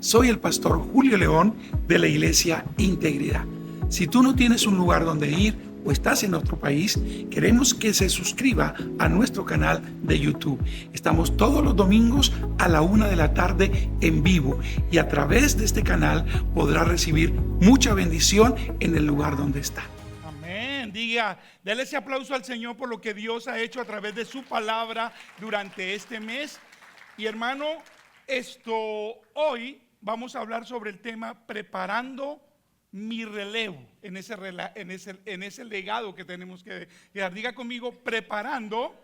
Soy el pastor Julio León de la Iglesia Integridad. Si tú no tienes un lugar donde ir o estás en otro país, queremos que se suscriba a nuestro canal de YouTube. Estamos todos los domingos a la 1 de la tarde en vivo y a través de este canal podrá recibir mucha bendición en el lugar donde está. Amén. Diga, déle ese aplauso al Señor por lo que Dios ha hecho a través de su palabra durante este mes. Y hermano, hoy vamos a hablar sobre el tema preparando mi relevo en ese legado que tenemos que dar. Diga conmigo, preparando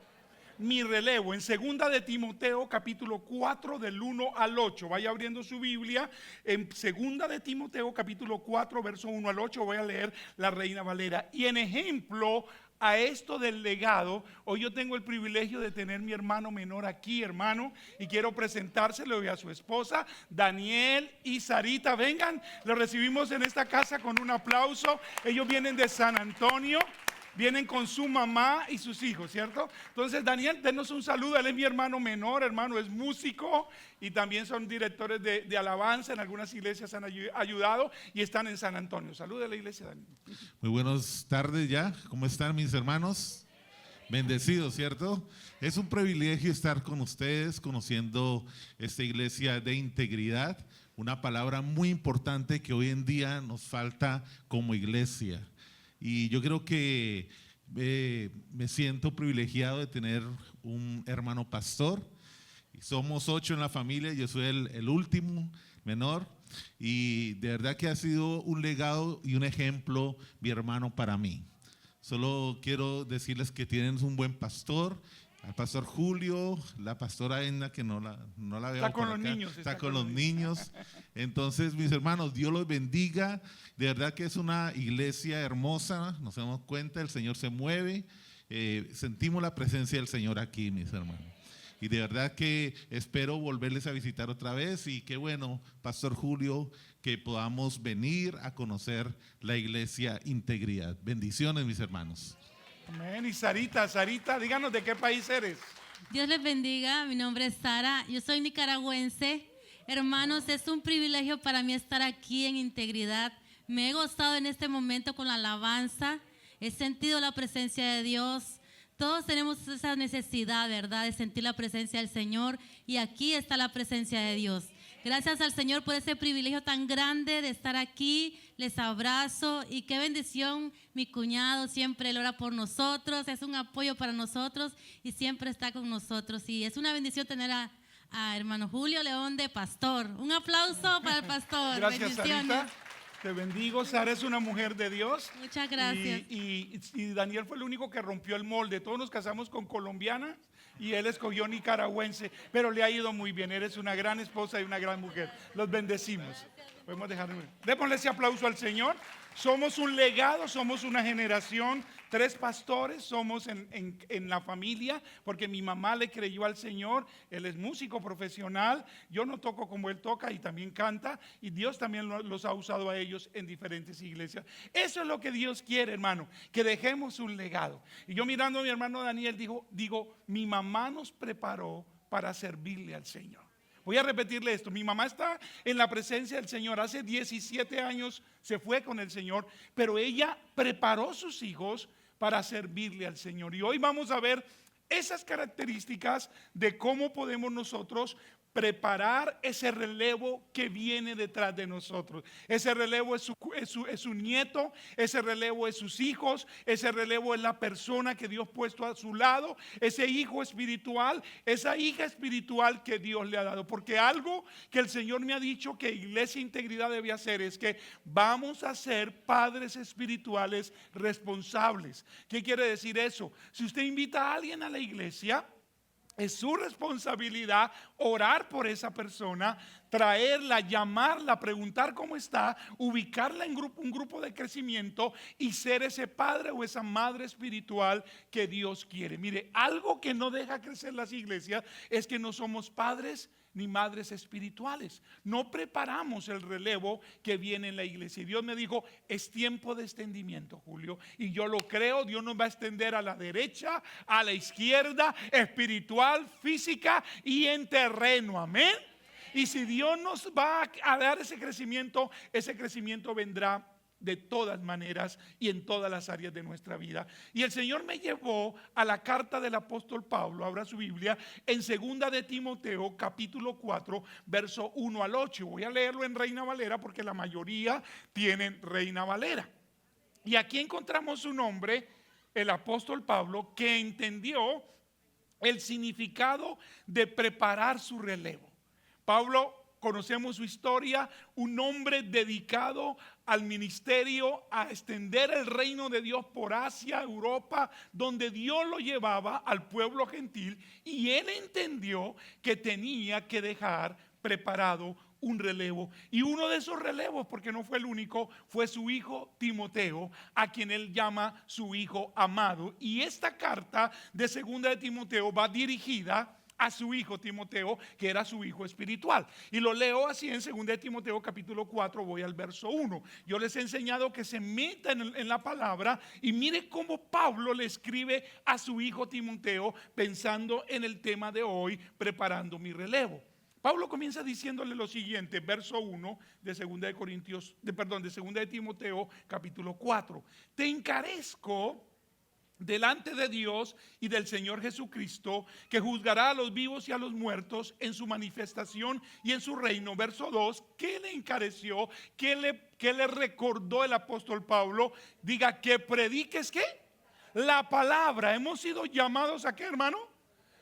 mi relevo. En 2 de Timoteo capítulo 4 del 1 al 8. Vaya abriendo su Biblia. En 2 de Timoteo capítulo 4 verso 1 al 8 voy a leer la Reina Valera. Y en ejemplo a esto del legado, hoy yo tengo el privilegio de tener mi hermano menor aquí, hermano, y quiero presentárselo y a su esposa, Daniel y Sarita. Vengan, los recibimos en esta casa con un aplauso. Ellos vienen de San Antonio, vienen con su mamá y sus hijos, ¿cierto? Entonces, Daniel, denos un saludo. Él es mi hermano menor, hermano, es músico y también son directores de alabanza. En algunas iglesias han ayudado y están en San Antonio. Saluda a la iglesia, Daniel. Muy buenas tardes ya. ¿Cómo están mis hermanos? Bendecidos, ¿cierto? Es un privilegio estar con ustedes, conociendo esta iglesia de integridad. Una palabra muy importante que hoy en día nos falta como iglesia. Y yo creo que me siento privilegiado de tener un hermano pastor. Somos 8 en la familia, yo soy el último menor. Y de verdad que ha sido un legado y un ejemplo mi hermano para mí. Solo quiero decirles que tienen un buen pastor, al pastor Julio, la pastora Edna, que no la veo. Está con los niños. Está con los niños. Entonces, mis hermanos, Dios los bendiga. De verdad que es una iglesia hermosa, nos damos cuenta, el Señor se mueve. Sentimos la presencia del Señor aquí, mis hermanos. Y de verdad que espero volverles a visitar otra vez. Y qué bueno, Pastor Julio, que podamos venir a conocer la iglesia Integridad. Bendiciones, mis hermanos. Amén. Y Sarita, díganos de qué país eres. Dios les bendiga, mi nombre es Sara, yo soy nicaragüense. Hermanos, es un privilegio para mí estar aquí en Integridad. Me he gozado en este momento con la alabanza, he sentido la presencia de Dios. Todos tenemos esa necesidad, ¿verdad?, de sentir la presencia del Señor, y aquí está la presencia de Dios. Gracias al Señor por ese privilegio tan grande de estar aquí. Les abrazo y qué bendición. Mi cuñado siempre él ora por nosotros, es un apoyo para nosotros y siempre está con nosotros. Y es una bendición tener a hermano Julio León de pastor. Un aplauso para el pastor. Gracias, Sarita. Te bendigo. Sara es una mujer de Dios. Muchas gracias. Y Daniel fue el único que rompió el molde. Todos nos casamos con colombianas y él escogió nicaragüense, pero le ha ido muy bien. Eres una gran esposa y una gran mujer. Los bendecimos. Podemos dejar. Démosle ese aplauso al Señor. Somos un legado, somos una generación, 3 pastores somos en la familia, porque mi mamá le creyó al Señor. Él es músico profesional, yo no toco como él toca y también canta, y Dios también los ha usado a ellos en diferentes iglesias. Eso es lo que Dios quiere, hermano, que dejemos un legado. Y yo mirando a mi hermano Daniel digo, mi mamá nos preparó para servirle al Señor. Voy a repetirle esto, mi mamá está en la presencia del Señor, hace 17 años se fue con el Señor, pero ella preparó sus hijos para servirle al Señor. Y hoy vamos a ver esas características de cómo podemos nosotros preparar ese relevo que viene detrás de nosotros. Ese relevo es su nieto, ese relevo es sus hijos, ese relevo es la persona que Dios ha puesto a su lado, ese hijo espiritual, esa hija espiritual que Dios le ha dado. Porque algo que el Señor me ha dicho que Iglesia Integridad debe hacer es que vamos a ser padres espirituales responsables. ¿Qué quiere decir eso? Si usted invita a alguien a la iglesia, es su responsabilidad orar por esa persona, traerla, llamarla, preguntar cómo está, ubicarla en un grupo de crecimiento y ser ese padre o esa madre espiritual que Dios quiere. Mire, algo que no deja crecer las iglesias es que no somos padres ni madres espirituales. No preparamos el relevo que viene en la iglesia. Y Dios me dijo, es tiempo de extendimiento, Julio. Y yo lo creo, Dios nos va a extender a la derecha, a la izquierda, espiritual, física y en terreno. Amén. Y si Dios nos va a dar ese crecimiento vendrá de todas maneras y en todas las áreas de nuestra vida. Y el Señor me llevó a la carta del apóstol Pablo, abra su Biblia, en 2 de Timoteo capítulo 4 verso 1 al 8. Voy a leerlo en Reina Valera porque la mayoría tienen Reina Valera. Y aquí encontramos un hombre, el apóstol Pablo, que entendió el significado de preparar su relevo. Pablo, conocemos su historia, un hombre dedicado al ministerio, a extender el reino de Dios por Asia, Europa, donde Dios lo llevaba al pueblo gentil, y él entendió que tenía que dejar preparado un relevo. Y uno de esos relevos, porque no fue el único, fue su hijo Timoteo, a quien él llama su hijo amado. Y esta carta de 2 de Timoteo va dirigida a su hijo Timoteo, que era su hijo espiritual. Y lo leo así en 2 de Timoteo capítulo 4, voy al verso 1. Yo les he enseñado que se metan en la palabra y mire cómo Pablo le escribe a su hijo Timoteo pensando en el tema de hoy, preparando mi relevo. Pablo comienza diciéndole lo siguiente, verso 1 de 2 de Timoteo capítulo 4. Te encarezco delante de Dios y del Señor Jesucristo, que juzgará a los vivos y a los muertos en su manifestación y en su reino. Verso 2, ¿qué le encareció? ¿Qué le recordó el apóstol Pablo? Diga, que prediques, ¿qué? La palabra. Hemos sido llamados a ¿qué, hermano?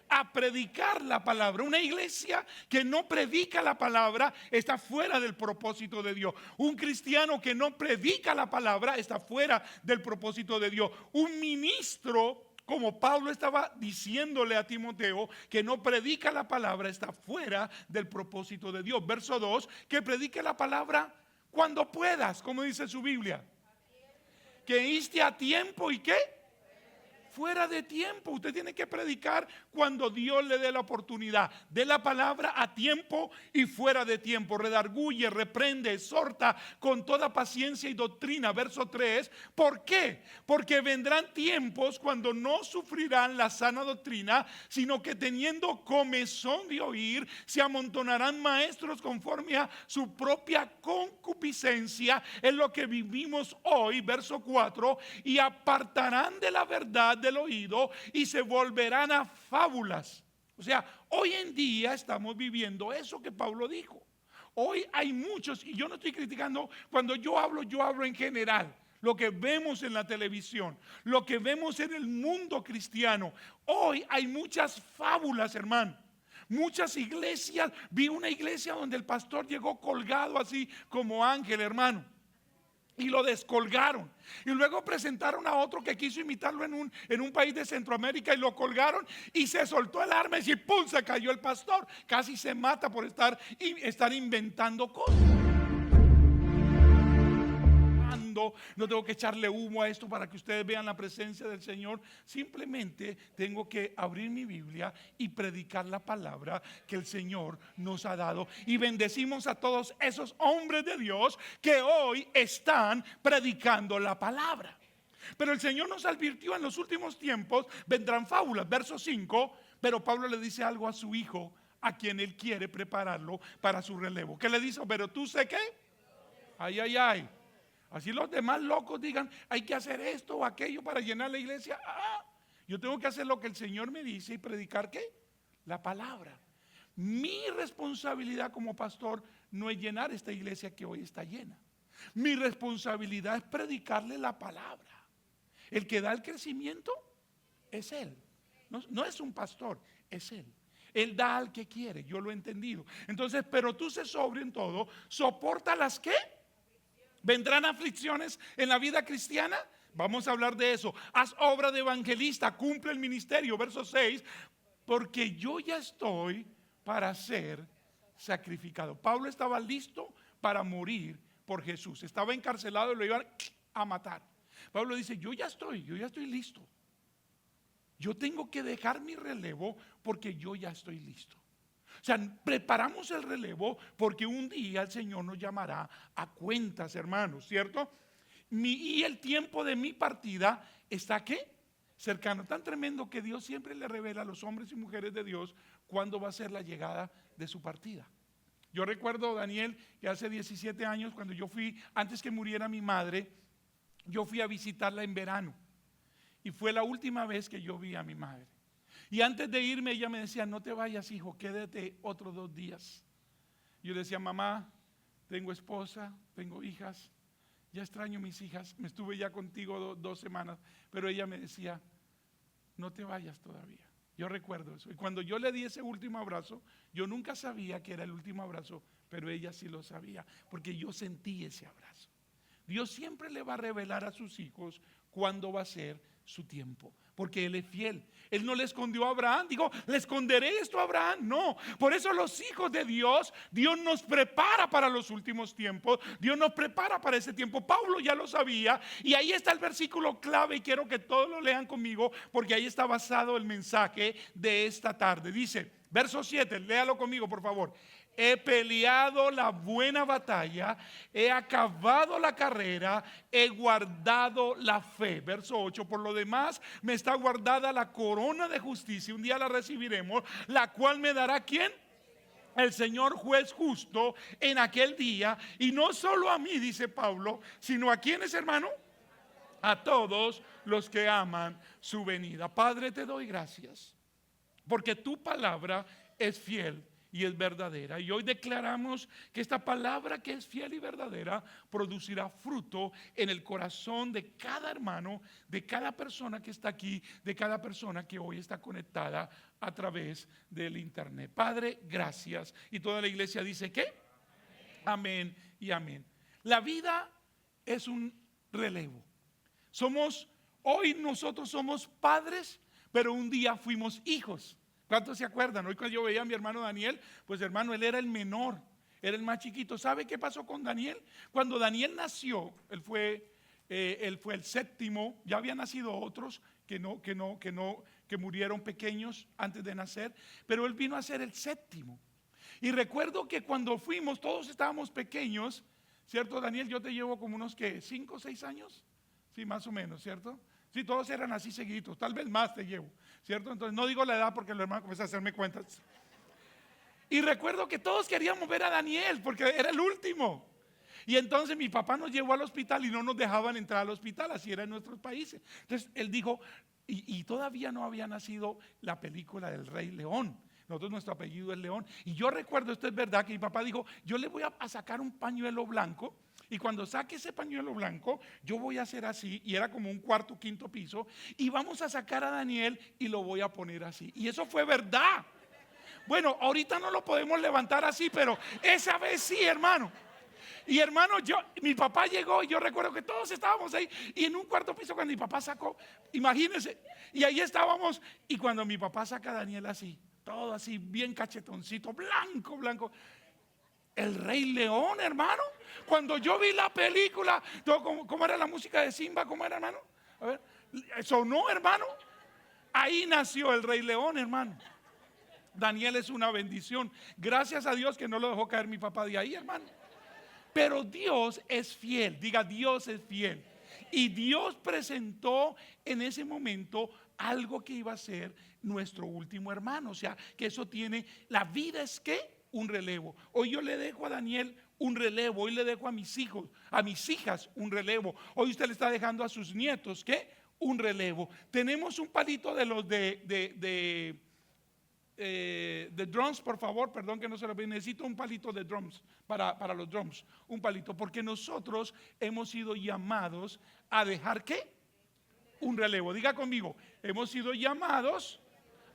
A predicar la palabra. Una iglesia que no predica la palabra está fuera del propósito de Dios. Un cristiano que no predica la palabra está fuera del propósito de Dios. Un ministro, como Pablo estaba diciéndole a Timoteo, que no predica la palabra está fuera del propósito de Dios. Verso 2, que predique la palabra cuando puedas, como dice su Biblia. Que inste a tiempo y ¿qué? Fuera de tiempo. Usted tiene que predicar cuando Dios le dé la oportunidad. De la palabra a tiempo y fuera de tiempo. Redarguye, reprende, exhorta con toda paciencia y doctrina. Verso 3. ¿Por qué? Porque vendrán tiempos cuando no sufrirán la sana doctrina, sino que teniendo comezón de oír, se amontonarán maestros conforme a su propia concupiscencia. Es lo que vivimos hoy. Verso 4. Y apartarán de la verdad del oído y se volverán a fábulas. O sea, hoy en día estamos viviendo eso que Pablo dijo. Hoy hay muchos, y yo no estoy criticando, cuando yo hablo en general. Lo que vemos en la televisión, lo que vemos en el mundo cristiano. Hoy hay muchas fábulas, hermano. Muchas iglesias, vi una iglesia donde el pastor llegó colgado así como ángel, hermano. Y lo descolgaron. Y luego presentaron a otro que quiso imitarlo en un país de Centroamérica y lo colgaron y se soltó el arma y ¡pum! Se cayó el pastor. Casi se mata por estar inventando cosas. No tengo que echarle humo a esto para que ustedes vean la presencia del Señor. Simplemente tengo que abrir mi Biblia y predicar la palabra que el Señor nos ha dado. Y bendecimos a todos esos hombres de Dios que hoy están predicando la palabra. Pero el Señor nos advirtió: en los últimos tiempos vendrán fábulas. Verso 5. Pero Pablo le dice algo a su hijo, a quien él quiere prepararlo para su relevo. ¿Qué le dice? Pero tú sé qué. Ay, ay, ay. Así los demás locos digan, hay que hacer esto o aquello para llenar la iglesia. Yo tengo que hacer lo que el Señor me dice y predicar ¿qué? La palabra. Mi responsabilidad como pastor no es llenar esta iglesia que hoy está llena. Mi responsabilidad es predicarle la palabra. El que da el crecimiento es Él. No es un pastor, es Él. Él da al que quiere, yo lo he entendido. Entonces, pero tú sé sobrio en todo, soporta las que vendrán aflicciones en la vida cristiana. Vamos a hablar de eso. Haz obra de evangelista, cumple el ministerio, verso 6, porque yo ya estoy para ser sacrificado. Pablo estaba listo para morir por Jesús. Estaba encarcelado y lo iban a matar. Pablo dice, yo ya estoy listo. Yo tengo que dejar mi relevo porque yo ya estoy listo. O sea, preparamos el relevo porque un día el Señor nos llamará a cuentas, hermanos, ¿cierto? Y el tiempo de mi partida está ¿qué? Cercano. Tan tremendo que Dios siempre le revela a los hombres y mujeres de Dios cuándo va a ser la llegada de su partida. Yo recuerdo, Daniel, que hace 17 años, cuando yo fui, antes que muriera mi madre, yo fui a visitarla en verano. Y fue la última vez que yo vi a mi madre. Y antes de irme ella me decía, no te vayas, hijo, quédate otros 2 días. Yo decía, mamá, tengo esposa, tengo hijas, ya extraño mis hijas, me estuve ya contigo 2 semanas, pero ella me decía, no te vayas todavía. Yo recuerdo eso. Y cuando yo le di ese último abrazo, yo nunca sabía que era el último abrazo, pero ella sí lo sabía, porque yo sentí ese abrazo. Dios siempre le va a revelar a sus hijos cuándo va a ser su tiempo, porque Él es fiel. Él no le escondió a Abraham, dijo, le esconderé esto a Abraham. No, por eso los hijos de Dios, Dios nos prepara para los últimos tiempos. Dios nos prepara para ese tiempo. Pablo ya lo sabía y ahí está el versículo clave y quiero que todos lo lean conmigo porque ahí está basado el mensaje de esta tarde. Dice, verso 7, léalo conmigo por favor. He peleado la buena batalla, he acabado la carrera, he guardado la fe. Verso 8, por lo demás me está guardada la corona de justicia, un día la recibiremos, la cual me dará ¿quién? El Señor juez justo en aquel día, y no solo a mí, dice Pablo, sino a quienes, hermano, a todos los que aman su venida. Padre, te doy gracias, porque tu palabra es fiel y es verdadera. Y hoy declaramos que esta palabra que es fiel y verdadera producirá fruto en el corazón de cada hermano, de cada persona que está aquí, de cada persona que hoy está conectada a través del internet. Padre, gracias. Y toda la iglesia dice ¿qué? Amén y amén. La vida es un relevo. Hoy nosotros somos padres, pero un día fuimos hijos. ¿Cuántos se acuerdan? Hoy cuando yo veía a mi hermano Daniel, pues hermano, él era el menor, era el más chiquito. ¿Sabe qué pasó con Daniel? Cuando Daniel nació, él fue el séptimo. Ya habían nacido otros que murieron pequeños antes de nacer, pero él vino a ser el séptimo. Y recuerdo que cuando fuimos, todos estábamos pequeños, ¿cierto, Daniel? Yo te llevo como unos, ¿qué? 5 o 6 años, sí, más o menos, ¿cierto? Sí, todos eran así seguidos, tal vez más te llevo, ¿cierto? Entonces no digo la edad porque el hermano comienza a hacerme cuentas. Y recuerdo que todos queríamos ver a Daniel porque era el último. Y entonces mi papá nos llevó al hospital y no nos dejaban entrar al hospital, así era en nuestros países. Entonces él dijo, y todavía no había nacido la película del Rey León. Nosotros, nuestro apellido es León. Y yo recuerdo, esto es verdad, que mi papá dijo, yo le voy a sacar un pañuelo blanco. Y cuando saque ese pañuelo blanco, yo voy a hacer así, y era como un 4º, 5º piso, y vamos a sacar a Daniel y lo voy a poner así. Y eso fue verdad. Bueno, ahorita no lo podemos levantar así, pero esa vez sí, hermano. Y hermano, mi papá llegó y yo recuerdo que todos estábamos ahí, y en un 4º piso cuando mi papá sacó, imagínense, y ahí estábamos, y cuando mi papá saca a Daniel así, todo así, bien cachetoncito, blanco, blanco. El Rey León, hermano. Cuando yo vi la película, ¿cómo era la música de Simba? ¿Cómo era, hermano? A ver, sonó, hermano. Ahí nació el Rey León, hermano. Daniel es una bendición. Gracias a Dios que no lo dejó caer mi papá de ahí, hermano. Pero Dios es fiel. Diga, Dios es fiel. Y Dios presentó en ese momento algo que iba a ser nuestro último hermano. O sea, que eso tiene, la vida es ¿qué? Un relevo. Hoy yo le dejo a Daniel un relevo. Hoy le dejo a mis hijos, a mis hijas un relevo. Hoy usted le está dejando a sus nietos ¿qué? un relevo. Tenemos un palito de los de drums, por favor, perdón que no se lo vi. Necesito un palito de drums para los drums, un palito, porque nosotros hemos sido llamados a dejar ¿qué? Un relevo. Diga conmigo, hemos sido llamados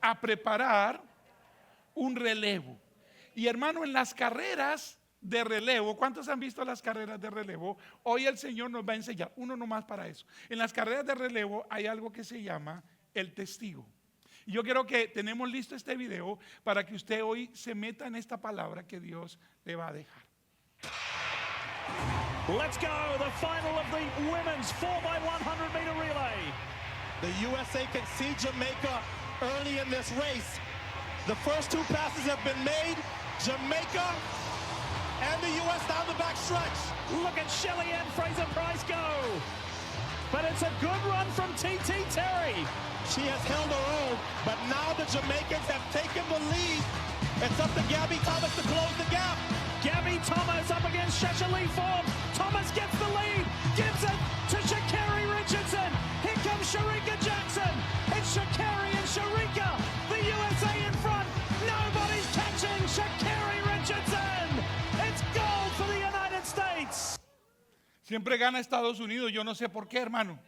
a preparar un relevo. Y hermano, en las carreras de relevo, ¿cuántos han visto las carreras de relevo? Hoy el Señor nos va a enseñar, uno nomás para eso. En las carreras de relevo hay algo que se llama el testigo. Y yo quiero que tenemos listo este video para que usted hoy se meta en esta palabra que Dios le va a dejar. Let's go, the final of the women's 4x100 meter relay. The USA can see Jamaica early in this race. The first two passes have been made. Jamaica and the US down the back stretch. Look at Shelly Ann Fraser-Price go. But it's a good run from TT Terry. She has held her own, but now the Jamaicans have taken the lead. It's up to Gabby Thomas to close the gap. Gabby Thomas up against Shasha-Lee Forbes. Thomas gets the lead, gives it to Sha'Carri Richardson. Here comes Shericka Jackson. It's Sha'Carri and Shericka. The USA in front. Nobody's catching Sha'Carri Richardson. It's gold for the United States. Siempre gana Estados Unidos, yo no sé por qué, hermano.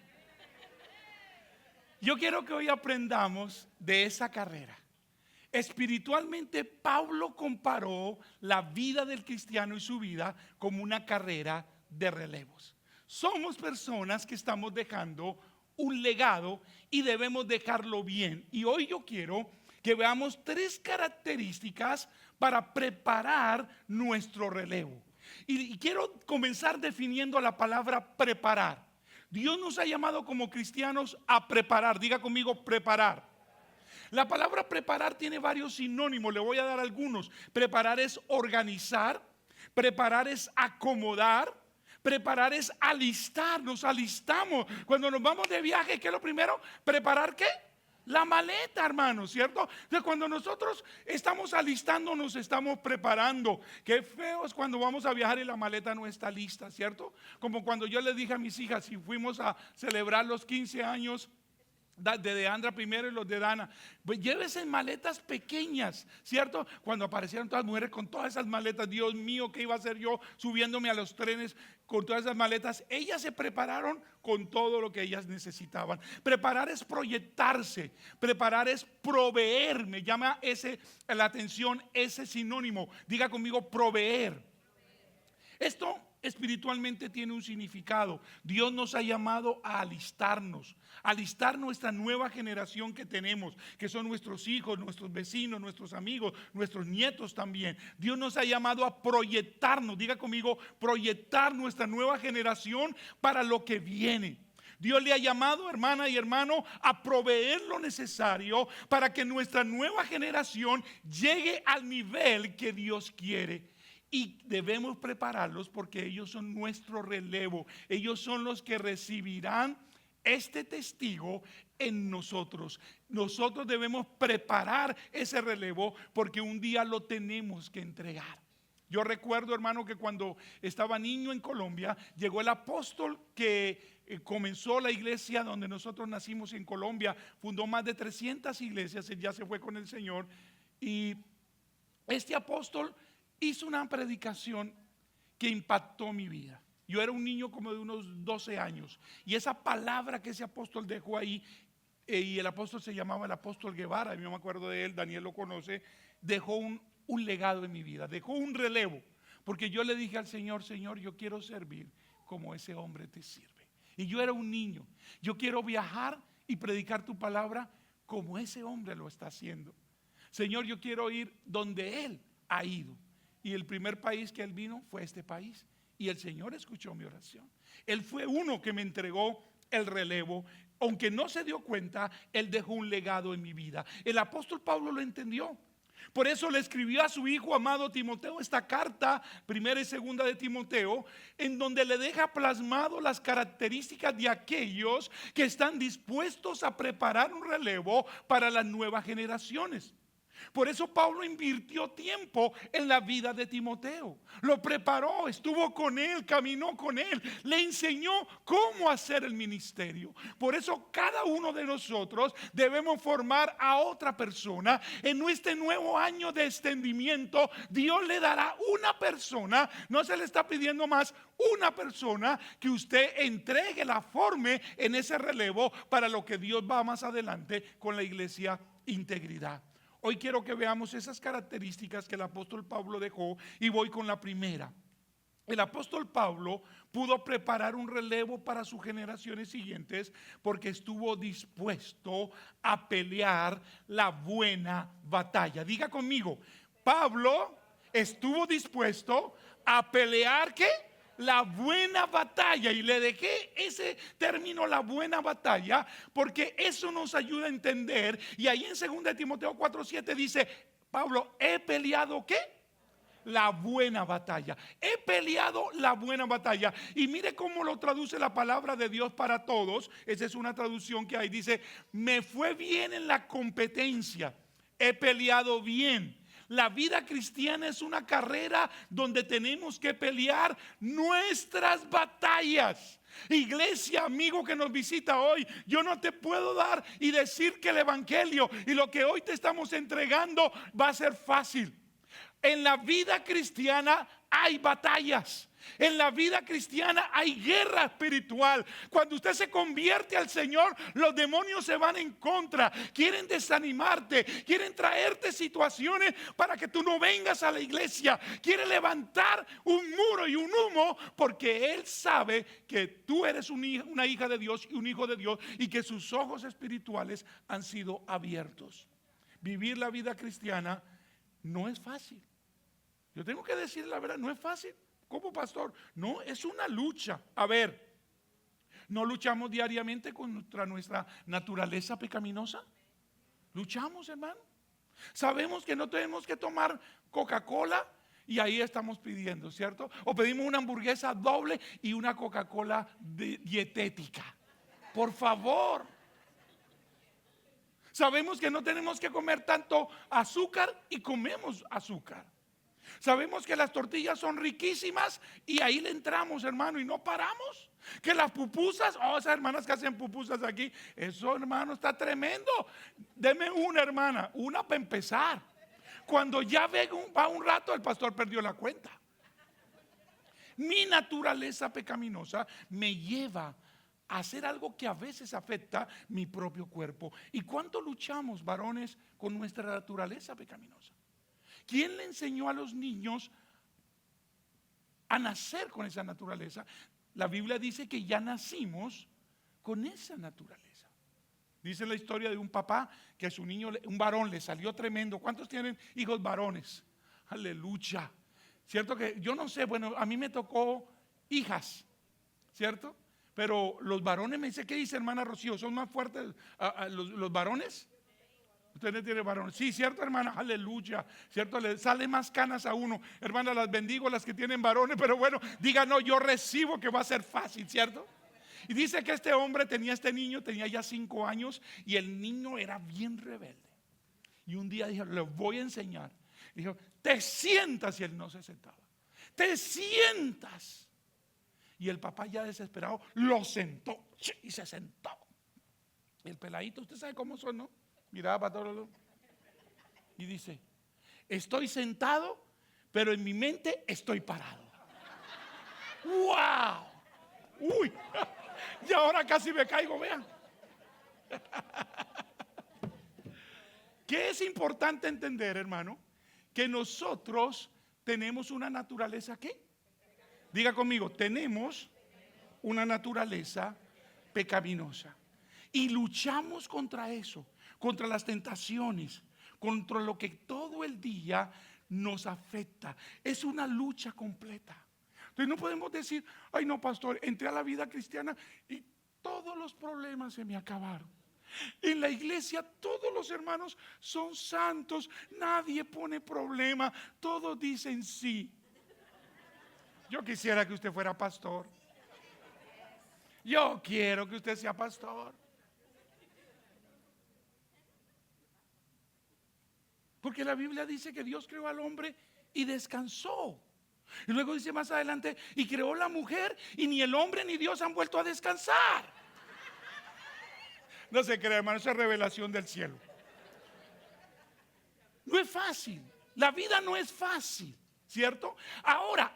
Yo quiero que hoy aprendamos de esa carrera. Espiritualmente, Pablo comparó la vida del cristiano y su vida como una carrera de relevos. Somos personas que estamos dejando un legado y debemos dejarlo bien. Y hoy yo quiero que veamos 3 características para preparar nuestro relevo. Y quiero comenzar definiendo la palabra preparar. Dios nos ha llamado como cristianos a preparar. Diga conmigo, preparar. La palabra preparar tiene varios sinónimos, le voy a dar algunos. Preparar es organizar, preparar es acomodar, preparar es alistar, nos alistamos. Cuando nos vamos de viaje, ¿qué es lo primero? ¿Preparar qué? La maleta, hermano, ¿cierto? Entonces, cuando nosotros estamos alistándonos, estamos preparando. Qué feo es cuando vamos a viajar y la maleta no está lista, ¿cierto? Como cuando yo le dije a mis hijas, si fuimos a celebrar los 15 años de Deandra primero y los de Dana, pues llévese maletas pequeñas, ¿cierto? Cuando aparecieron todas las mujeres con todas esas maletas, Dios mío, ¿qué iba a hacer yo subiéndome a los trenes con todas esas maletas? Ellas se prepararon con todo lo que ellas necesitaban. Preparar es proyectarse, preparar es proveer. Me llama la atención ese sinónimo. Diga conmigo, proveer. Esto espiritualmente tiene un significado. Dios nos ha llamado a alistarnos, alistar nuestra nueva generación que tenemos, que son nuestros hijos, nuestros vecinos, nuestros amigos, nuestros nietos también. Dios nos ha llamado a proyectarnos, diga conmigo, proyectar nuestra nueva generación para lo que viene. Dios le ha llamado, hermana y hermano, a proveer lo necesario para que nuestra nueva generación llegue al nivel que Dios quiere. Y debemos prepararlos porque ellos son nuestro relevo. Ellos son los que recibirán este testigo en nosotros. Nosotros debemos preparar ese relevo porque un día lo tenemos que entregar. Yo recuerdo, hermano, que cuando estaba niño en Colombia, llegó el apóstol que comenzó la iglesia donde nosotros nacimos en Colombia. Fundó más de 300 iglesias, él ya se fue con el Señor. Y este apóstol hizo una predicación que impactó mi vida. Yo era un niño como de unos 12 años y esa palabra que ese apóstol dejó ahí, y el apóstol se llamaba el apóstol Guevara, yo me acuerdo de él, Daniel lo conoce, dejó un legado en mi vida, dejó un relevo, porque yo le dije al Señor, Señor, yo quiero servir como ese hombre te sirve. Y yo era un niño, yo quiero viajar y predicar tu palabra como ese hombre lo está haciendo. Señor, yo quiero ir donde él ha ido. Y el primer país que él vino fue este país. Y el Señor escuchó mi oración. Él fue uno que me entregó el relevo. Aunque no se dio cuenta, él dejó un legado en mi vida. El apóstol Pablo lo entendió. Por eso le escribió a su hijo amado Timoteo esta carta, primera y segunda de Timoteo, en donde le deja plasmado las características de aquellos que están dispuestos a preparar un relevo para las nuevas generaciones. Por eso Pablo invirtió tiempo en la vida de Timoteo. Lo preparó, estuvo con él, caminó con él, le enseñó cómo hacer el ministerio. Por eso cada uno de nosotros debemos formar a otra persona. En este nuevo año de extendimiento, Dios le dará una persona, no se le está pidiendo más, una persona que usted entregue, la forme en ese relevo para lo que Dios va más adelante con la iglesia Integridad. Hoy quiero que veamos esas características que el apóstol Pablo dejó y voy con la primera. El apóstol Pablo pudo preparar un relevo para sus generaciones siguientes porque estuvo dispuesto a pelear la buena batalla. Diga conmigo, Pablo estuvo dispuesto a pelear ¿qué? La buena batalla. Y le dejé ese término, la buena batalla, porque eso nos ayuda a entender. Y ahí en 2 Timoteo 4:7 dice Pablo, he peleado ¿qué? La buena batalla. He peleado la buena batalla. Y mire cómo lo traduce la palabra de Dios para todos. Esa es una traducción que hay. Dice, me fue bien en la competencia. He peleado bien. La vida cristiana es una carrera donde tenemos que pelear nuestras batallas. Iglesia, amigo que nos visita hoy, yo no te puedo dar y decir que el evangelio y lo que hoy te estamos entregando va a ser fácil. En la vida cristiana hay batallas. En la vida cristiana hay guerra espiritual. Cuando usted se convierte al Señor, los demonios se van en contra. Quieren desanimarte, quieren traerte situaciones para que tú no vengas a la iglesia. Quieren levantar un muro y un humo porque Él sabe que tú eres una hija de Dios y un hijo de Dios y que sus ojos espirituales han sido abiertos. Vivir la vida cristiana no es fácil. Yo tengo que decir la verdad, no es fácil. Como pastor, no, es una lucha. A ver, ¿no luchamos diariamente contra nuestra naturaleza pecaminosa? Luchamos, hermano. Sabemos que no tenemos que tomar Coca-Cola y ahí estamos pidiendo, ¿cierto? O pedimos una hamburguesa doble y una Coca-Cola dietética. Por favor. Sabemos que no tenemos que comer tanto azúcar y comemos azúcar. Sabemos que las tortillas son riquísimas y ahí le entramos, hermano, y no paramos. Que las pupusas, esas hermanas que hacen pupusas aquí, eso, hermano, está tremendo. Deme una, hermana, una para empezar. Cuando ya va un rato, el pastor perdió la cuenta. Mi naturaleza pecaminosa me lleva a hacer algo que a veces afecta mi propio cuerpo. ¿Y cuánto luchamos, varones, con nuestra naturaleza pecaminosa? ¿Quién le enseñó a los niños a nacer con esa naturaleza? La Biblia dice que ya nacimos con esa naturaleza. Dice la historia de un papá que a su niño, un varón, le salió tremendo. ¿Cuántos tienen hijos varones? Aleluya. ¿Cierto que yo no sé? Bueno, a mí me tocó hijas, ¿cierto? Pero los varones me dicen, ¿qué dice hermana Rocío? ¿Son más fuertes los varones? Usted no tiene varones. Sí, cierto, hermana, aleluya. Cierto, le sale más canas a uno. Hermana, las bendigo las que tienen varones, pero bueno, diga no, yo recibo que va a ser fácil, ¿cierto? Y dice que este hombre tenía tenía ya 5 años y el niño era bien rebelde. Y un día dijo, le voy a enseñar. Dijo, te sientas, y él no se sentaba. Te sientas. Y el papá ya desesperado lo sentó y se sentó. El peladito, usted sabe cómo son, ¿no? Miraba para todos lados y dice, estoy sentado, pero en mi mente estoy parado. ¡Wow! ¡Uy! Y ahora casi me caigo, vean. ¿Qué es importante entender, hermano? Que nosotros tenemos una naturaleza, ¿qué? Diga conmigo, tenemos una naturaleza pecaminosa. Y luchamos contra eso, contra las tentaciones, contra lo que todo el día nos afecta. Es una lucha completa. Entonces no podemos decir, ay no, pastor, entré a la vida cristiana y todos los problemas se me acabaron. En la iglesia todos los hermanos son santos, nadie pone problema, todos dicen sí. Yo quisiera que usted fuera pastor. Yo quiero que usted sea pastor. Porque la Biblia dice que Dios creó al hombre y descansó. Y luego dice más adelante, y creó la mujer, y ni el hombre ni Dios han vuelto a descansar. No se crea, hermano, esa es revelación del cielo. No es fácil, la vida no es fácil, ¿cierto? Ahora,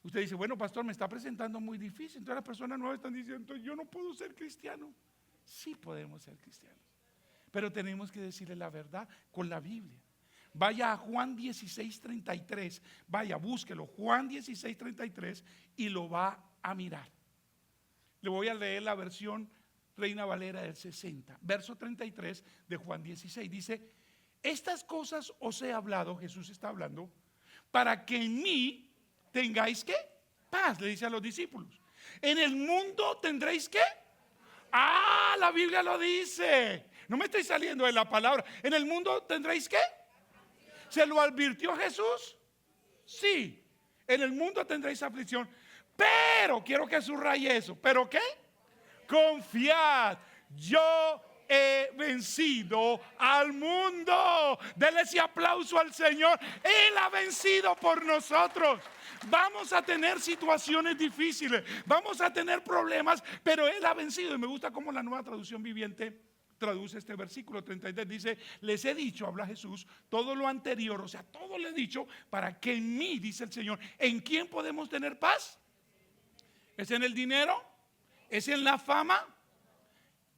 usted dice, bueno, pastor, me está presentando muy difícil. Entonces las personas nuevas están diciendo, yo no puedo ser cristiano. Sí podemos ser cristianos, pero tenemos que decirle la verdad con la Biblia. Vaya a Juan 16:33, vaya, búsquelo, Juan 16:33, y lo va a mirar. Le voy a leer la versión Reina Valera del 60, verso 33 de Juan 16. Dice, estas cosas os he hablado, Jesús está hablando, para que en mí tengáis ¿qué? Paz, le dice a los discípulos. En el mundo tendréis ¿qué? Ah, la Biblia lo dice. No me estoy saliendo de la palabra. En el mundo tendréis ¿qué? ¿Se lo advirtió Jesús? Sí. En el mundo tendréis aflicción. Pero, quiero que subraye eso. ¿Pero qué? Confiad. Yo he vencido al mundo. Dele ese aplauso al Señor. Él ha vencido por nosotros. Vamos a tener situaciones difíciles, vamos a tener problemas, pero Él ha vencido. Y me gusta cómo la Nueva Traducción Viviente traduce este versículo 33. Dice, les he dicho, habla Jesús, todo lo anterior, o sea, todo le he dicho para que en mí, dice el Señor. ¿En quién podemos tener paz? ¿Es en el dinero? ¿Es en la fama?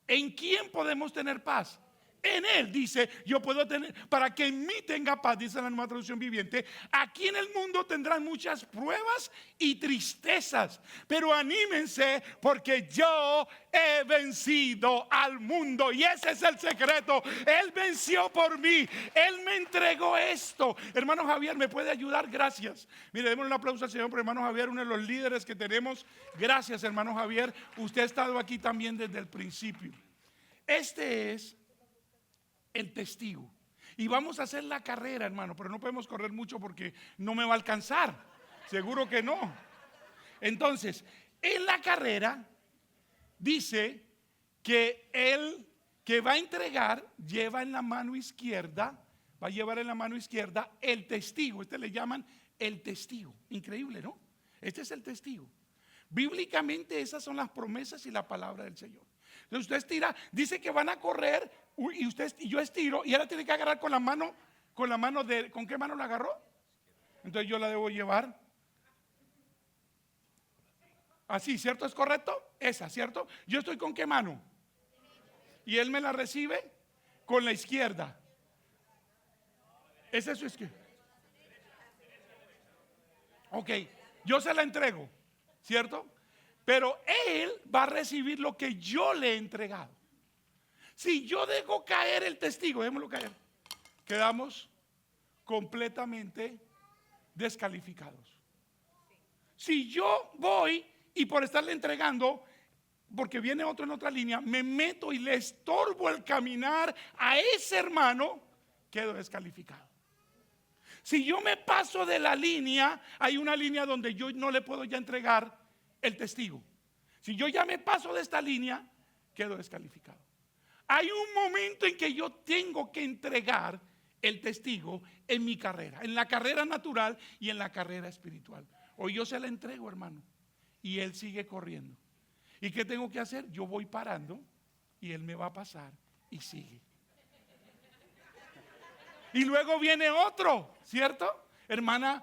¿En quién podemos tener paz? En Él, dice, yo puedo tener, para que en mí tenga paz, dice la Nueva Traducción Viviente. Aquí en el mundo tendrán muchas pruebas y tristezas, pero anímense porque yo he vencido al mundo. Y ese es el secreto. Él venció por mí, Él me entregó esto. Hermano Javier, ¿me puede ayudar? Gracias. Mire, démosle un aplauso al Señor por hermano Javier, uno de los líderes que tenemos. Gracias, hermano Javier. Usted ha estado aquí también desde el principio. Este es el testigo. Y vamos a hacer la carrera, hermano, pero no podemos correr mucho porque no me va a alcanzar. Seguro que no. Entonces, en la carrera dice que él que va a entregar lleva en la mano izquierda, va a llevar en la mano izquierda el testigo. Este le llaman el testigo. Increíble, ¿no? Este es el testigo. Bíblicamente esas son las promesas y la palabra del Señor. Entonces usted estira, dice que van a correr y yo estiro y ella tiene que agarrar con la mano de, ¿con qué mano la agarró? Entonces yo la debo llevar así, ¿cierto? ¿Es correcto? Esa, ¿cierto? Yo estoy con qué mano y él me la recibe con la izquierda. Esa es su izquierda. Ok, yo se la entrego, ¿cierto? Pero él va a recibir lo que yo le he entregado. Si yo dejo caer el testigo, déjémoslo caer, quedamos completamente descalificados. Si yo voy y por estarle entregando, porque viene otro en otra línea, me meto y le estorbo el caminar a ese hermano, quedo descalificado. Si yo me paso de la línea, hay una línea donde yo no le puedo ya entregar el testigo. Si yo ya me paso de esta línea, quedo descalificado. Hay un momento en que yo tengo que entregar el testigo en mi carrera, en la carrera natural y en la carrera espiritual. Hoy yo se la entrego, hermano, y él sigue corriendo. ¿Y qué tengo que hacer? Yo voy parando y él me va a pasar y sigue. Y luego viene otro, ¿cierto? Hermana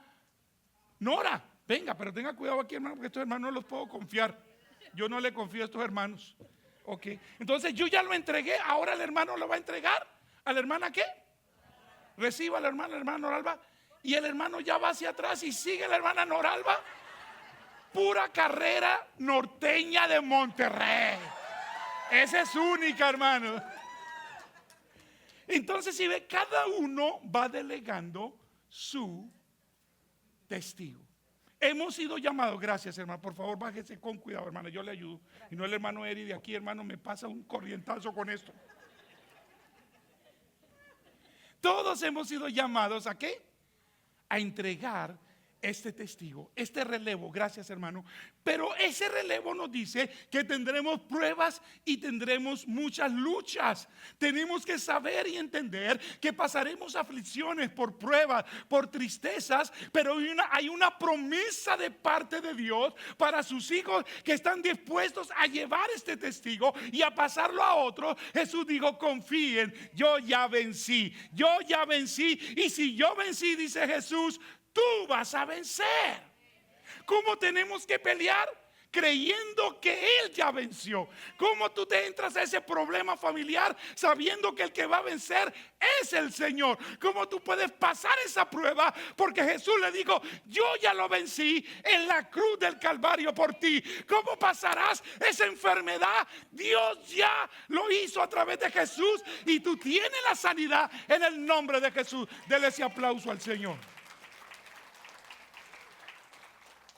Nora, venga, pero tenga cuidado aquí, hermano, porque estos hermanos no los puedo confiar. Yo no le confío a estos hermanos. Ok, entonces yo ya lo entregué. Ahora el hermano lo va a entregar. ¿A la hermana qué? Reciba a la hermana Noralba. Y el hermano ya va hacia atrás y sigue la hermana Noralba. Pura carrera norteña de Monterrey. Esa es única, hermano. Entonces, si ve, cada uno va delegando su testigo. Hemos sido llamados, gracias hermano, por favor bájese con cuidado hermano, yo le ayudo. Y no el hermano Eri de aquí, hermano, me pasa un corrientazo con esto. Todos hemos sido llamados ¿a qué? A entregar este testigo, este relevo, gracias hermano, pero ese relevo nos dice que tendremos pruebas y tendremos muchas luchas. Tenemos que saber y entender que pasaremos aflicciones por pruebas, por tristezas, pero hay una promesa de parte de Dios para sus hijos que están dispuestos a llevar este testigo y a pasarlo a otros. Jesús dijo: confíen, yo ya vencí, y si yo vencí, dice Jesús, tú vas a vencer. ¿Cómo tenemos que pelear? Creyendo que Él ya venció. ¿Cómo tú te entras a ese problema familiar sabiendo que el que va a vencer es el Señor? ¿Cómo tú puedes pasar esa prueba? Porque Jesús le dijo: yo ya lo vencí en la cruz del Calvario por ti. ¿Cómo pasarás esa enfermedad? Dios ya lo hizo a través de Jesús y tú tienes la sanidad en el nombre de Jesús. Dele ese aplauso al Señor.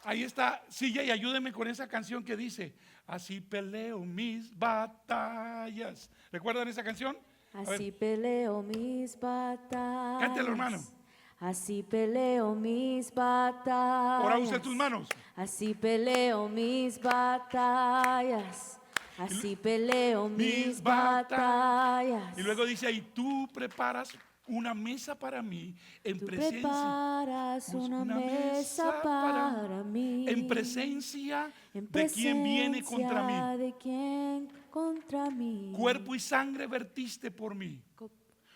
Ahí está, Silla, y ayúdeme con esa canción que dice: así peleo mis batallas. ¿Recuerdan esa canción? Así peleo mis batallas. Cántelo, hermano. Así peleo mis batallas. Ahora use tus manos. Así peleo mis batallas. Así peleo mis batallas. Y luego dice ahí: tú preparas una mesa para mí en Tú presencia. preparas una mesa para mí. En presencia de quien viene contra mí. De quien contra mí. Cuerpo y sangre vertiste por mí.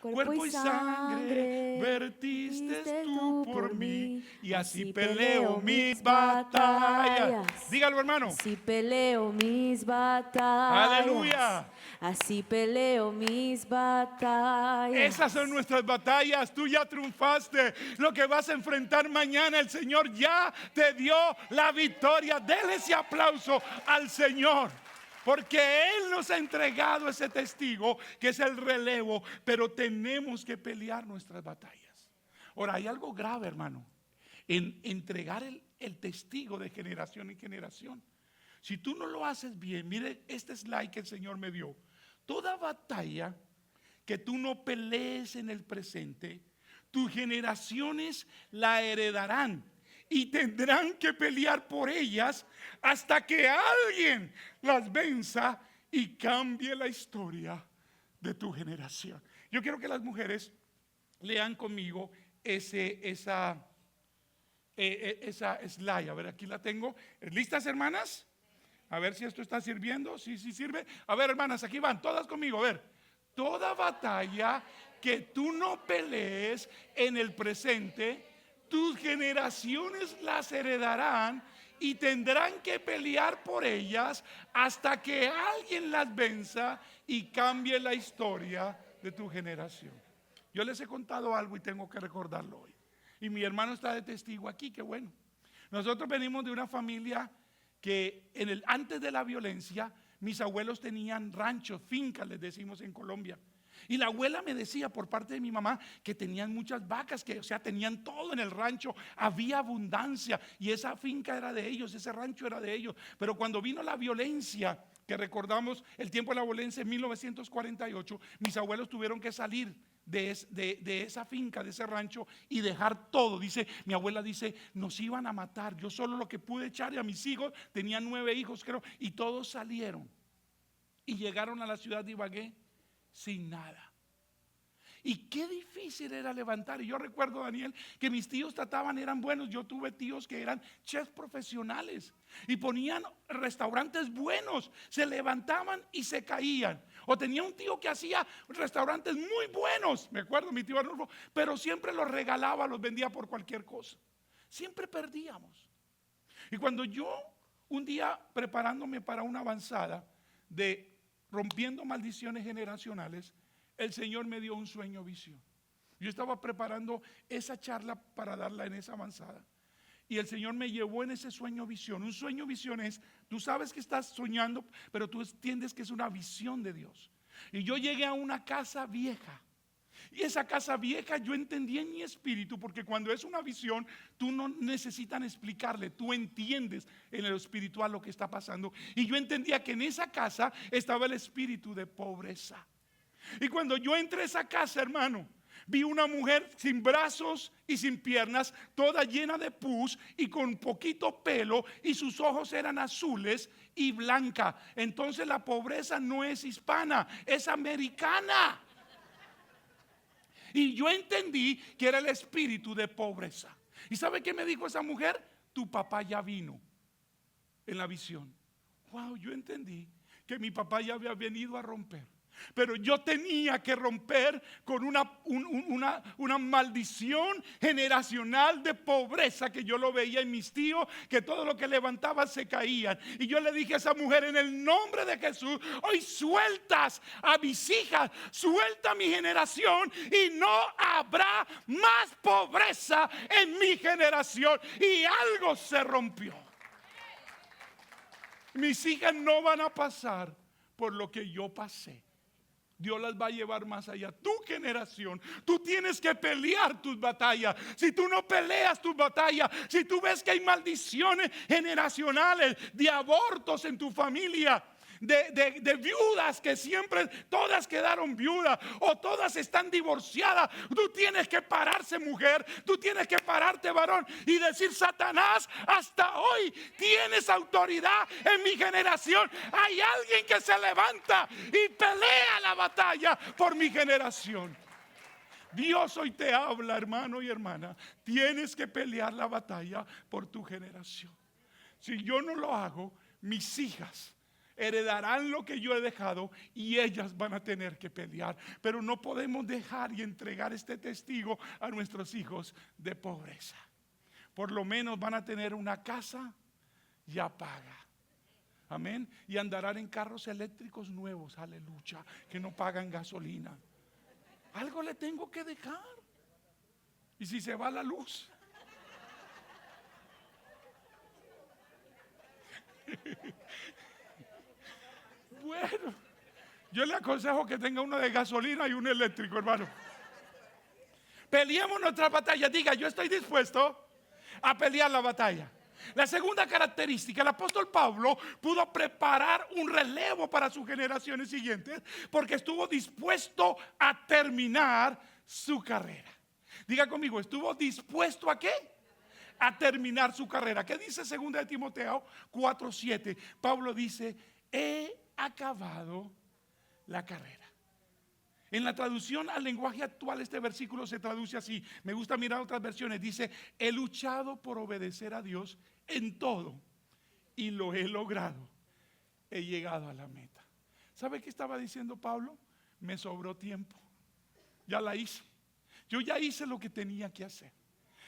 Cuerpo y sangre vertiste tú por mí. Y así peleo mis batallas. Dígalo, hermano. Así peleo mis batallas. Aleluya. Así peleo mis batallas. Esas son nuestras batallas. Tú ya triunfaste. Lo que vas a enfrentar mañana, el Señor ya te dio la victoria. Dele ese aplauso al Señor, porque Él nos ha entregado ese testigo que es el relevo. Pero tenemos que pelear nuestras batallas. Ahora, hay algo grave, hermano, en entregar el testigo de generación en generación. Si tú no lo haces bien, mire este slide que el Señor me dio. Toda batalla que tú no pelees en el presente, tus generaciones la heredarán y tendrán que pelear por ellas hasta que alguien las venza y cambie la historia de tu generación. Yo quiero que las mujeres lean conmigo esa slide. A ver, aquí la tengo. ¿Listas, hermanas? A ver si esto está sirviendo. Sí sirve. A ver, hermanas, aquí van, todas conmigo. A ver, toda batalla que tú no pelees en el presente, tus generaciones las heredarán y tendrán que pelear por ellas hasta que alguien las venza y cambie la historia de tu generación. Yo les he contado algo y tengo que recordarlo hoy. Y mi hermano está de testigo aquí, qué bueno. Nosotros venimos de una familia que antes de la violencia, mis abuelos tenían ranchos, fincas, les decimos en Colombia. Y la abuela me decía por parte de mi mamá que tenían muchas vacas, que tenían todo en el rancho, había abundancia y esa finca era de ellos, ese rancho era de ellos. Pero cuando vino la violencia, que recordamos el tiempo de la violencia en 1948, mis abuelos tuvieron que salir de esa finca, de ese rancho y dejar todo. Mi abuela dice, nos iban a matar, yo solo lo que pude echar a mis hijos, tenía 9 hijos creo, y todos salieron y llegaron a la ciudad de Ibagué sin nada. Y qué difícil era levantar. Y yo recuerdo, Daniel, que mis tíos eran buenos. Yo tuve tíos que eran chefs profesionales y ponían restaurantes buenos, se levantaban y se caían. O tenía un tío que hacía restaurantes muy buenos, me acuerdo, mi tío Arnulfo, pero siempre los regalaba, los vendía por cualquier cosa. Siempre perdíamos. Y cuando yo un día preparándome para una avanzada de rompiendo maldiciones generacionales, el Señor me dio un sueño visión. Yo estaba preparando esa charla para darla en esa avanzada y el Señor me llevó en ese sueño visión. Un sueño visión es, tú sabes que estás soñando, pero tú entiendes que es una visión de Dios. Y yo llegué a una casa vieja. Y esa casa vieja yo entendí en mi espíritu, porque cuando es una visión, tú no necesitan explicarle, tú entiendes en lo espiritual lo que está pasando. Y yo entendía que en esa casa estaba el espíritu de pobreza. Y cuando yo entré a esa casa, hermano, Vi una mujer sin brazos y sin piernas, toda llena de pus y con poquito pelo, y sus ojos eran azules y blanca. Entonces la pobreza no es hispana, es americana. Y yo entendí que era el espíritu de pobreza. ¿Y sabe qué me dijo esa mujer? Tu papá ya vino en la visión. Wow, yo entendí que mi papá ya había venido a romper. Pero yo tenía que romper con una maldición generacional de pobreza que yo lo veía en mis tíos, que todo lo que levantaban se caían. Y yo le dije a esa mujer, en el nombre de Jesús, hoy sueltas a mis hijas, suelta a mi generación y no habrá más pobreza en mi generación. Y algo se rompió. Mis hijas no van a pasar por lo que yo pasé. Dios las va a llevar más allá. Tu generación, tú tienes que pelear tus batallas. Si tú no peleas tus batallas, si tú ves que hay maldiciones generacionales de abortos en tu familia, de viudas que siempre todas quedaron viudas o todas están divorciadas, tú tienes que pararse, mujer, tú tienes que pararte, varón, y decir: Satanás, hasta hoy tienes autoridad en mi generación. Hay alguien que se levanta y pelea la batalla por mi generación. Dios hoy te habla, hermano y hermana, tienes que pelear la batalla por tu generación. Si yo no lo hago, mis hijas heredarán lo que yo he dejado y ellas van a tener que pelear. Pero no podemos dejar y entregar este testigo a nuestros hijos de pobreza. Por lo menos van a tener una casa ya paga. Amén. Y andarán en carros eléctricos nuevos, aleluya, que no pagan gasolina. Algo le tengo que dejar. Y si se va la luz, bueno, yo le aconsejo que tenga uno de gasolina y uno eléctrico, hermano. Peleemos nuestra batalla. Diga: yo estoy dispuesto a pelear la batalla. La segunda característica, el apóstol Pablo pudo preparar un relevo para sus generaciones siguientes porque estuvo dispuesto a terminar su carrera. Diga conmigo: estuvo dispuesto ¿a qué? A terminar su carrera. ¿Qué dice 2 de Timoteo 4:7? Pablo dice: he acabado la carrera. En la traducción al lenguaje actual, este versículo se traduce así. Me gusta mirar otras versiones. Dice: he luchado por obedecer a Dios en todo y lo he logrado. He llegado a la meta. ¿Sabe qué estaba diciendo Pablo? Me sobró tiempo. Ya la hice. Yo ya hice lo que tenía que hacer.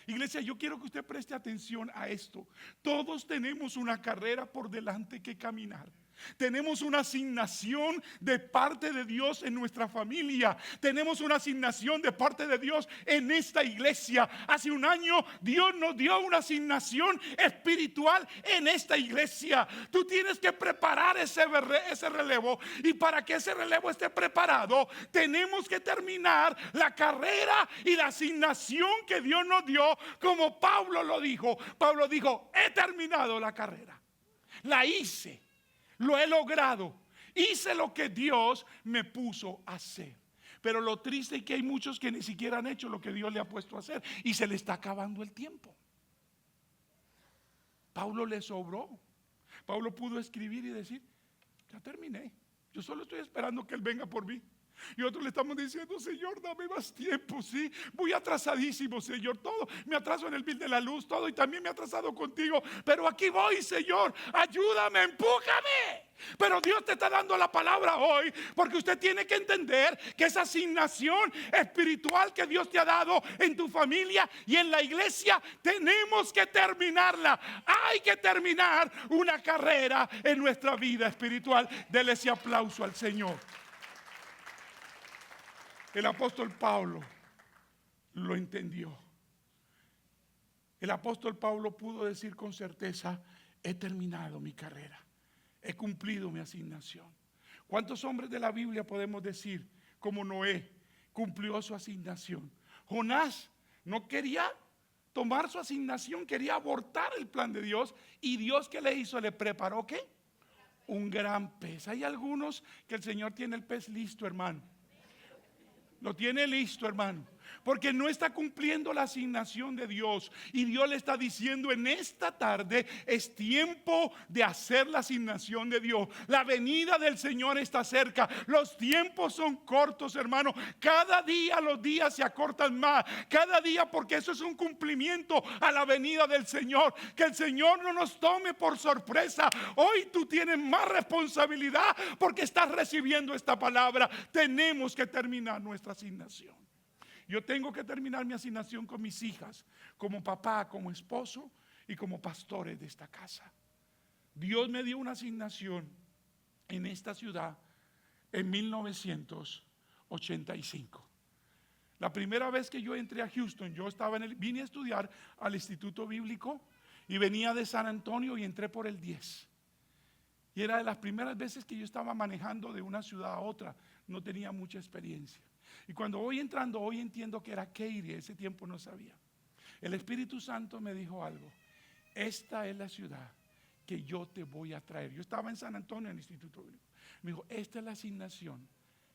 Iglesia, yo quiero que usted preste atención a esto. Todos tenemos una carrera por delante que caminar. Tenemos una asignación de parte de Dios en nuestra familia. Tenemos una asignación de parte de Dios en esta iglesia. Hace un año Dios nos dio una asignación espiritual en esta iglesia. Tú tienes que preparar ese relevo. Y para que ese relevo esté preparado, tenemos que terminar la carrera y la asignación que Dios nos dio, como Pablo lo dijo. Pablo dijo: he terminado la carrera. La hice. Lo he logrado. Hice lo que Dios me puso a hacer. Pero lo triste es que hay muchos que ni siquiera han hecho lo que Dios le ha puesto a hacer y se le está acabando el tiempo. Pablo le sobró. Pablo pudo escribir y decir: ya terminé. Yo solo estoy esperando que Él venga por mí. Y otros le estamos diciendo: Señor, dame más tiempo, sí, voy atrasadísimo, Señor, todo, me atraso en el bill de la luz, todo, y también me he atrasado contigo, pero aquí voy, Señor, ayúdame, empújame. Pero Dios te está dando la palabra hoy, porque usted tiene que entender que esa asignación espiritual que Dios te ha dado en tu familia y en la iglesia, tenemos que terminarla. Hay que terminar una carrera en nuestra vida espiritual. Dele ese aplauso al Señor. El apóstol Pablo lo entendió. El apóstol Pablo pudo decir con certeza: he terminado mi carrera, he cumplido mi asignación. ¿Cuántos hombres de la Biblia podemos decir como Noé cumplió su asignación? Jonás no quería tomar su asignación, quería abortar el plan de Dios. ¿Y Dios qué le hizo? ¿Le preparó qué? Un gran pez. Hay algunos que el Señor tiene el pez listo, hermano. Lo tiene listo, hermano. porque no está cumpliendo la asignación de Dios. Y Dios le está diciendo en esta tarde, es tiempo de hacer la asignación de Dios. La venida del Señor está cerca. Los tiempos son cortos, hermano. Cada día los días se acortan más. Cada día, porque eso es un cumplimiento a la venida del Señor. Que el Señor no nos tome por sorpresa. Hoy tú tienes más responsabilidad porque estás recibiendo esta palabra. Tenemos que terminar nuestra asignación. Yo tengo que terminar mi asignación con mis hijas, como papá, como esposo y como pastores de esta casa. Dios me dio una asignación en esta ciudad en 1985. La primera vez que yo entré a Houston, yo estaba vine a estudiar al Instituto Bíblico y venía de San Antonio y entré por el 10. Y era de las primeras veces que yo estaba manejando de una ciudad a otra. No tenía mucha experiencia. Y cuando voy entrando, hoy entiendo que era Katy, ese tiempo no sabía. El Espíritu Santo me dijo algo. Esta es la ciudad que yo te voy a traer. Yo estaba en San Antonio en el Instituto Bíblico. Me dijo, esta es la asignación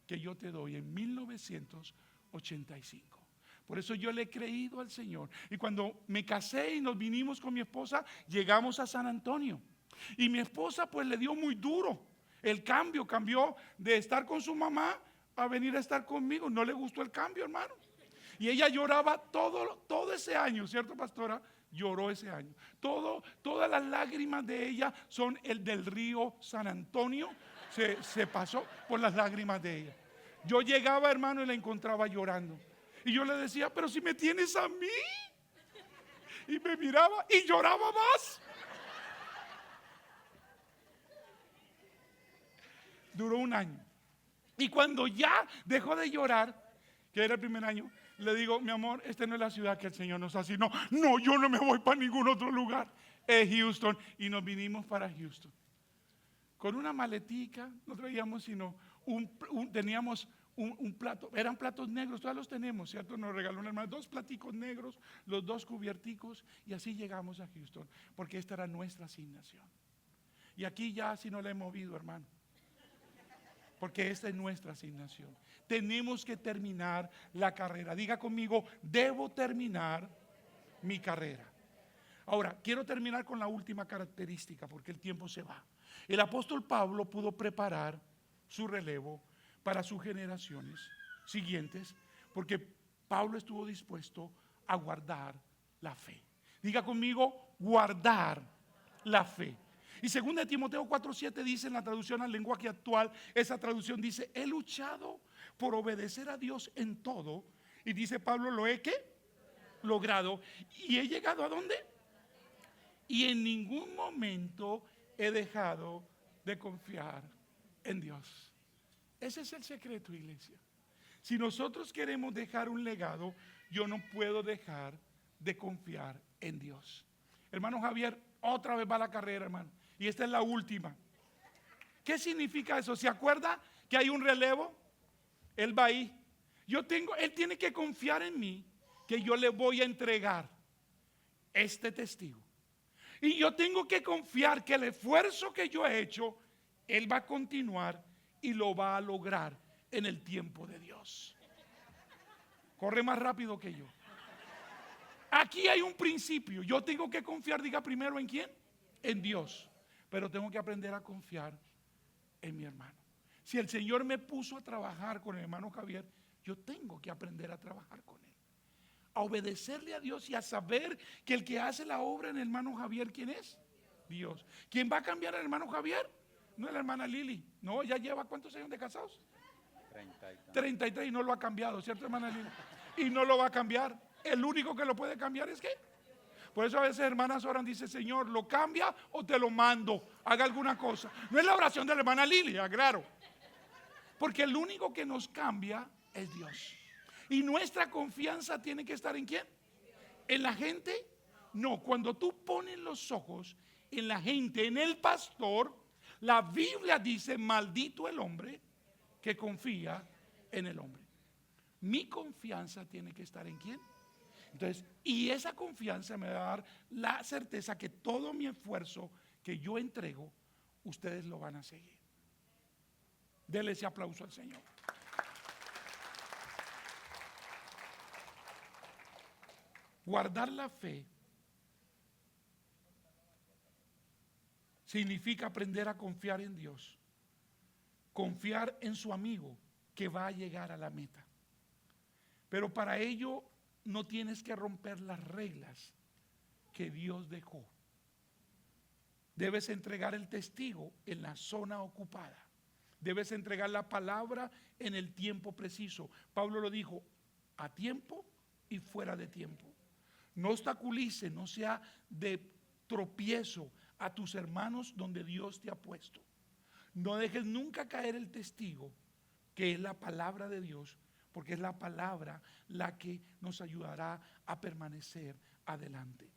que yo te doy en 1985. Por eso yo le he creído al Señor. Y cuando me casé y nos vinimos con mi esposa, llegamos a San Antonio. Y mi esposa pues le dio muy duro. El cambio cambió de estar con su mamá a venir a estar conmigo. No le gustó el cambio, hermano. Y ella lloraba todo ese año, ¿cierto, pastora? Lloró ese año. Todas las lágrimas de ella son el del río San Antonio. Se pasó por las lágrimas de ella. Yo llegaba, hermano, y la encontraba llorando. Y yo le decía, pero si me tienes a mí. Y me miraba y lloraba más. Duró un año. Y cuando ya dejó de llorar, que era el primer año, le digo, mi amor, esta no es la ciudad que el Señor nos asignó. No, yo no me voy para ningún otro lugar. Es Houston. Y nos vinimos para Houston. Con una maletica, no traíamos sino teníamos un plato, eran platos negros, todavía los tenemos, ¿cierto? Nos regaló una hermana, 2 platicos negros, los 2 cubierticos, y así llegamos a Houston, porque esta era nuestra asignación. Y aquí ya si no la he movido, hermano, porque esta es nuestra asignación. Tenemos que terminar la carrera. Diga conmigo, debo terminar mi carrera. Ahora, quiero terminar con la última característica, porque el tiempo se va. El apóstol Pablo pudo preparar su relevo para sus generaciones siguientes, porque Pablo estuvo dispuesto a guardar la fe. Diga conmigo, guardar la fe. Y 2 Timoteo 4:7 dice en la traducción al lenguaje actual, esa traducción dice, he luchado por obedecer a Dios en todo. Y dice Pablo, ¿lo he qué? Logrado. ¿Y he llegado a dónde? Y en ningún momento he dejado de confiar en Dios. Ese es el secreto, iglesia. Si nosotros queremos dejar un legado, yo no puedo dejar de confiar en Dios. Hermano Javier, otra vez va la carrera, hermano. Y esta es la última. ¿Qué significa eso? ¿Se acuerda que hay un relevo? Él va ahí. Él tiene que confiar en mí, que yo le voy a entregar este testigo. Y yo tengo que confiar que el esfuerzo que yo he hecho, Él va a continuar y lo va a lograr en el tiempo de Dios. Corre más rápido que yo. Aquí hay un principio. Yo tengo que confiar, diga primero, ¿en quién? En Dios. Pero tengo que aprender a confiar en mi hermano. Si el Señor me puso a trabajar con el hermano Javier, yo tengo que aprender a trabajar con él. A obedecerle a Dios y a saber que el que hace la obra en el hermano Javier, ¿quién es? Dios. ¿Quién va a cambiar al hermano Javier? No es la hermana Lili. No, ya lleva ¿cuántos años de casados? 33 y no lo ha cambiado, ¿cierto, hermana Lili? Y no lo va a cambiar. El único que lo puede cambiar es ¿qué? Por eso a veces hermanas oran, dice, Señor, ¿lo cambia o te lo mando? Haga alguna cosa. No es la oración de la hermana Lili, aclaro. Porque el único que nos cambia es Dios. Y nuestra confianza tiene que estar ¿en quién? ¿En la gente? No, cuando tú pones los ojos en la gente, en el pastor, la Biblia dice, maldito el hombre que confía en el hombre. Mi confianza tiene que estar ¿en quién? Entonces, y esa confianza me va a dar la certeza que todo mi esfuerzo que yo entrego, ustedes lo van a seguir. Dele ese aplauso al Señor. Guardar la fe significa aprender a confiar en Dios, confiar en su amigo que va a llegar a la meta. Pero para ello no tienes que romper las reglas que Dios dejó. Debes entregar el testigo en la zona ocupada. Debes entregar la palabra en el tiempo preciso. Pablo lo dijo, a tiempo y fuera de tiempo. No obstaculice, no sea de tropiezo a tus hermanos donde Dios te ha puesto. No dejes nunca caer el testigo, que es la palabra de Dios, porque es la palabra la que nos ayudará a permanecer adelante.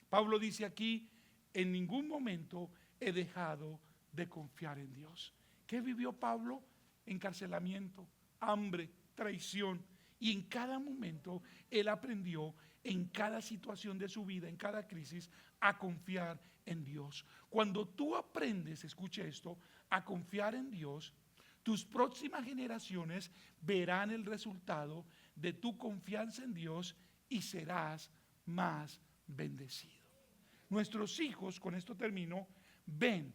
Pablo dice aquí, en ningún momento he dejado de confiar en Dios. ¿Qué vivió Pablo? Encarcelamiento, hambre, traición. Y en cada momento él aprendió, en cada situación de su vida, en cada crisis, a confiar en Dios. Cuando tú aprendes, escuche esto, a confiar en Dios, tus próximas generaciones verán el resultado de tu confianza en Dios y serás más bendecido. Nuestros hijos, con esto termino, ven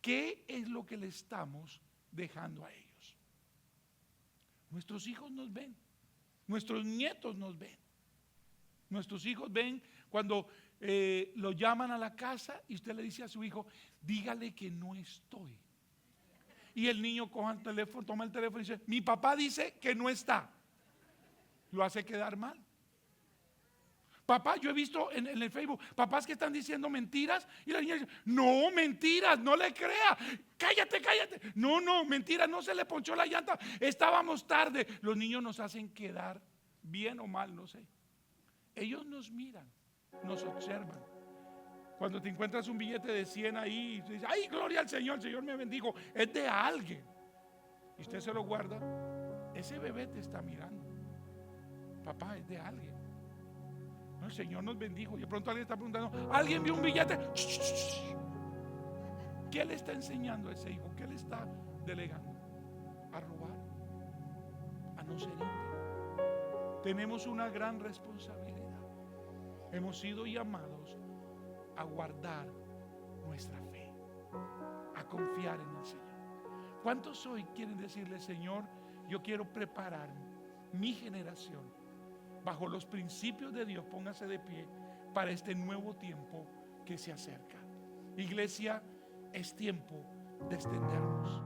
qué es lo que le estamos dejando a ellos. Nuestros hijos nos ven, nuestros nietos nos ven. Nuestros hijos ven cuando lo llaman a la casa y usted le dice a su hijo, dígale que no estoy. Y el niño coja el teléfono, toma el teléfono y dice, mi papá dice que no está. Lo hace quedar mal. Papá, yo he visto en el Facebook papás que están diciendo mentiras y la niña dice, no, mentiras, no le crea, cállate, cállate. No, mentiras, no se le ponchó la llanta, estábamos tarde. Los niños nos hacen quedar bien o mal, no sé. Ellos nos miran, nos observan. Cuando te encuentras un billete de 100 ahí, y tú dices, ay, gloria al Señor, el Señor me bendijo, es de alguien. Y usted se lo guarda, ese bebé te está mirando. Papá, es de alguien. No, el Señor nos bendijo. Y de pronto alguien está preguntando, ¿alguien vio un billete? ¿Qué le está enseñando a ese hijo? ¿Qué le está delegando? A robar, a no ser íntegro. Tenemos una gran responsabilidad. Hemos sido llamados a guardar nuestra fe, a confiar en el Señor. ¿Cuántos hoy quieren decirle, Señor, yo quiero preparar mi generación bajo los principios de Dios? Póngase de pie para este nuevo tiempo que se acerca. Iglesia, es tiempo de extendernos.